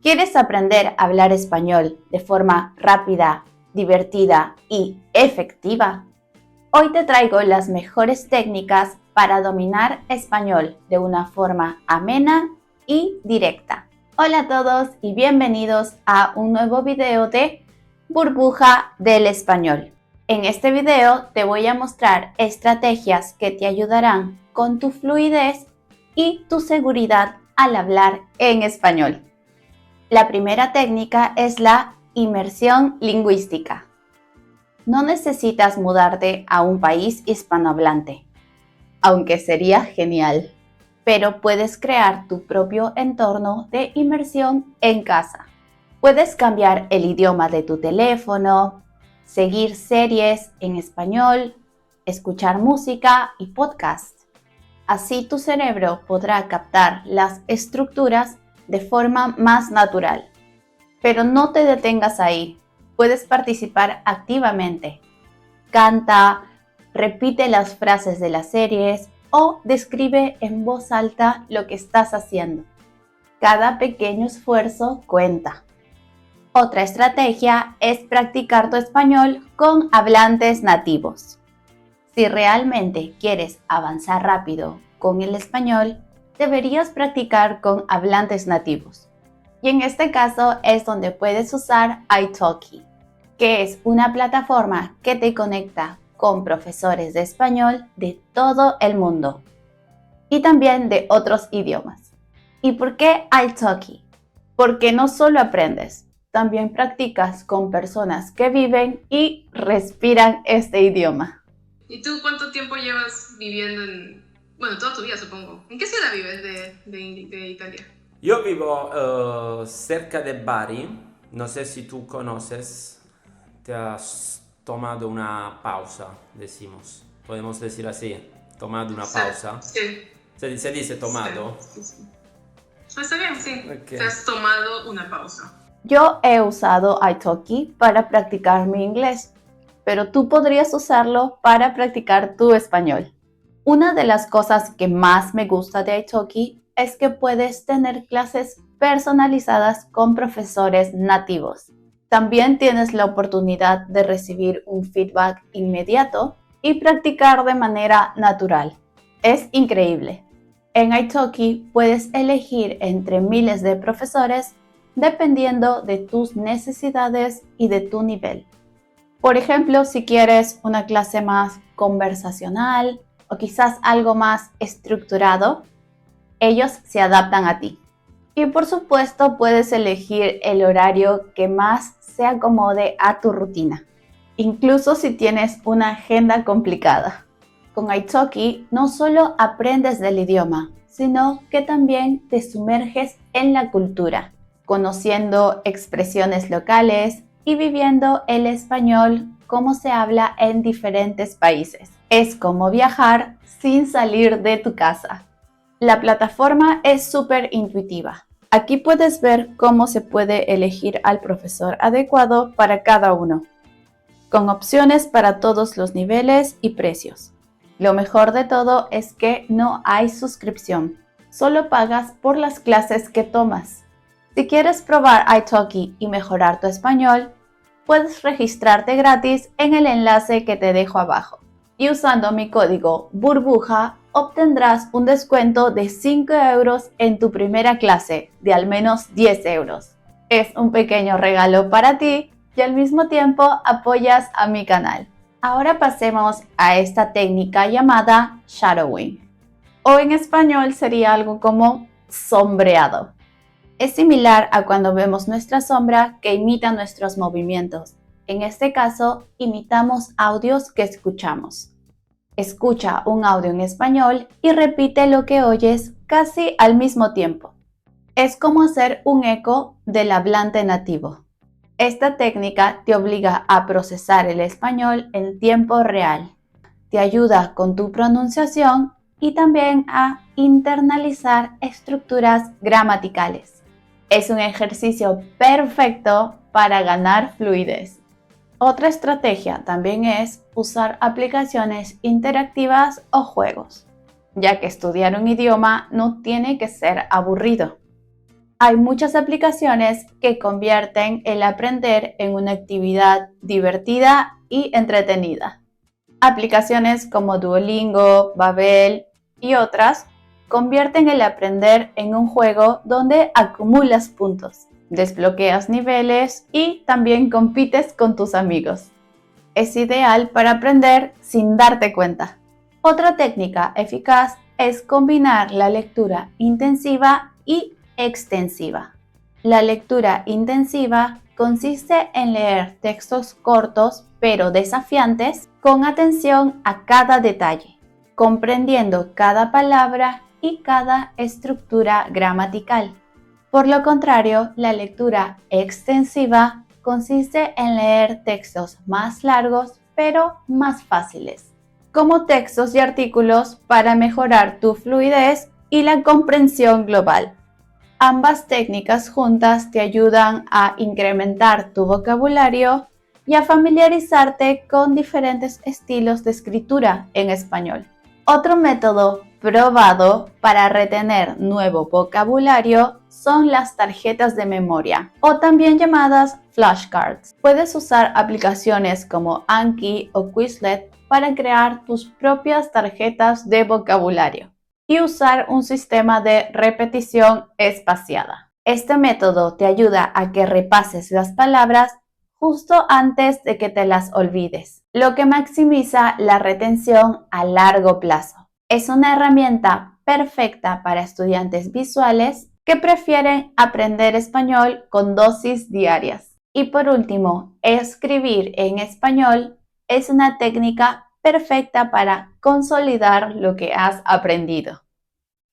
¿Quieres aprender a hablar español de forma rápida, divertida y efectiva? Hoy te traigo las mejores técnicas para dominar español de una forma amena y directa. Hola a todos y bienvenidos a un nuevo video de Burbuja del Español. En este video te voy a mostrar estrategias que te ayudarán con tu fluidez y tu seguridad al hablar en español. La primera técnica es la inmersión lingüística. No necesitas mudarte a un país hispanohablante, aunque sería genial, pero puedes crear tu propio entorno de inmersión en casa. Puedes cambiar el idioma de tu teléfono, seguir series en español, escuchar música y podcasts. Así tu cerebro podrá captar las estructuras de forma más natural. Pero no te detengas ahí, puedes participar activamente. Canta, repite las frases de las series o describe en voz alta lo que estás haciendo. Cada pequeño esfuerzo cuenta. Otra estrategia es practicar tu español con hablantes nativos. Si realmente quieres avanzar rápido con el español, deberías practicar con hablantes nativos. Y en este caso es donde puedes usar italki, que es una plataforma que te conecta con profesores de español de todo el mundo y también de otros idiomas. ¿Y por qué italki? Porque no solo aprendes, también practicas con personas que viven y respiran este idioma. ¿Y tú cuánto tiempo llevas viviendo toda tu vida supongo? ¿En qué ciudad vives de Italia? Yo vivo cerca de Bari, no sé si tú conoces, te has tomado una pausa, decimos, podemos decir así, tomado una pausa. Sí. ¿Se dice tomado? Sí. Está bien, sí. Okay. Te has tomado una pausa. Yo he usado italki para practicar mi inglés, pero tú podrías usarlo para practicar tu español. Una de las cosas que más me gusta de italki es que puedes tener clases personalizadas con profesores nativos. También tienes la oportunidad de recibir un feedback inmediato y practicar de manera natural. Es increíble. En italki puedes elegir entre miles de profesores dependiendo de tus necesidades y de tu nivel. Por ejemplo, si quieres una clase más conversacional o quizás algo más estructurado, ellos se adaptan a ti. Y por supuesto, puedes elegir el horario que más se acomode a tu rutina, incluso si tienes una agenda complicada. Con italki no solo aprendes del idioma, sino que también te sumerges en la cultura, conociendo expresiones locales y viviendo el español como se habla en diferentes países. Es como viajar sin salir de tu casa. La plataforma es súper intuitiva. Aquí puedes ver cómo se puede elegir al profesor adecuado para cada uno, con opciones para todos los niveles y precios. Lo mejor de todo es que no hay suscripción, solo pagas por las clases que tomas. Si quieres probar italki y mejorar tu español, puedes registrarte gratis en el enlace que te dejo abajo. Y usando mi código BURBUJA obtendrás un descuento de 5 euros en tu primera clase de al menos 10 euros. Es un pequeño regalo para ti y al mismo tiempo apoyas a mi canal. Ahora pasemos a esta técnica llamada shadowing, o en español sería algo como sombreado. Es similar a cuando vemos nuestra sombra que imita nuestros movimientos. En este caso, imitamos audios que escuchamos. Escucha un audio en español y repite lo que oyes casi al mismo tiempo. Es como hacer un eco del hablante nativo. Esta técnica te obliga a procesar el español en tiempo real. Te ayuda con tu pronunciación y también a internalizar estructuras gramaticales. Es un ejercicio perfecto para ganar fluidez. Otra estrategia también es usar aplicaciones interactivas o juegos, ya que estudiar un idioma no tiene que ser aburrido. Hay muchas aplicaciones que convierten el aprender en una actividad divertida y entretenida. Aplicaciones como Duolingo, Babbel y otras convierten el aprender en un juego donde acumulas puntos, desbloqueas niveles y también compites con tus amigos. Es ideal para aprender sin darte cuenta. Otra técnica eficaz es combinar la lectura intensiva y extensiva. La lectura intensiva consiste en leer textos cortos pero desafiantes con atención a cada detalle, comprendiendo cada palabra y cada estructura gramatical. Por lo contrario, la lectura extensiva consiste en leer textos más largos pero más fáciles, como textos y artículos para mejorar tu fluidez y la comprensión global. Ambas técnicas juntas te ayudan a incrementar tu vocabulario y a familiarizarte con diferentes estilos de escritura en español. Otro método probado para retener nuevo vocabulario son las tarjetas de memoria, o también llamadas flashcards. Puedes usar aplicaciones como Anki o Quizlet para crear tus propias tarjetas de vocabulario y usar un sistema de repetición espaciada. Este método te ayuda a que repases las palabras justo antes de que te las olvides, lo que maximiza la retención a largo plazo. Es una herramienta perfecta para estudiantes visuales que prefieren aprender español con dosis diarias. Y por último, escribir en español es una técnica perfecta para consolidar lo que has aprendido.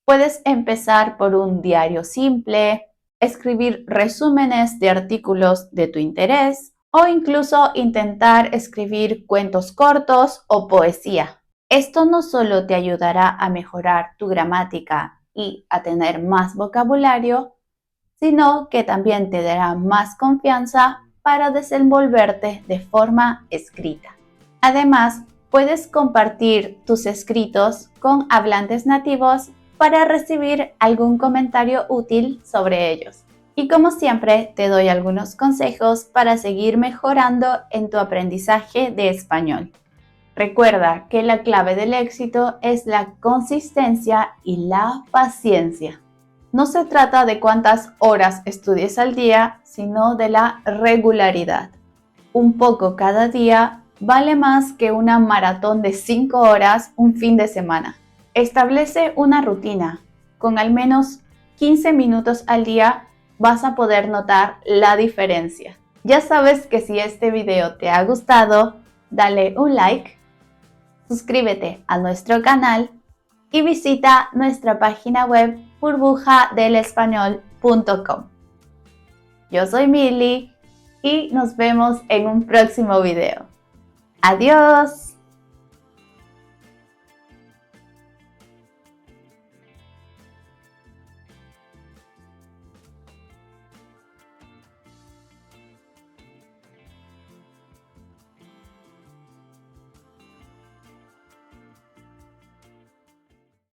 Puedes empezar por un diario simple, escribir resúmenes de artículos de tu interés o incluso intentar escribir cuentos cortos o poesía. Esto no solo te ayudará a mejorar tu gramática y a tener más vocabulario, sino que también te dará más confianza para desenvolverte de forma escrita. Además, puedes compartir tus escritos con hablantes nativos para recibir algún comentario útil sobre ellos. Y como siempre, te doy algunos consejos para seguir mejorando en tu aprendizaje de español. Recuerda que la clave del éxito es la consistencia y la paciencia. No se trata de cuántas horas estudies al día, sino de la regularidad. Un poco cada día vale más que una maratón de 5 horas un fin de semana. Establece una rutina. Con al menos 15 minutos al día vas a poder notar la diferencia. Ya sabes que si este video te ha gustado, dale un like, suscríbete a nuestro canal y visita nuestra página web burbujadelespañol.com. Yo soy Mili y nos vemos en un próximo video. ¡Adiós!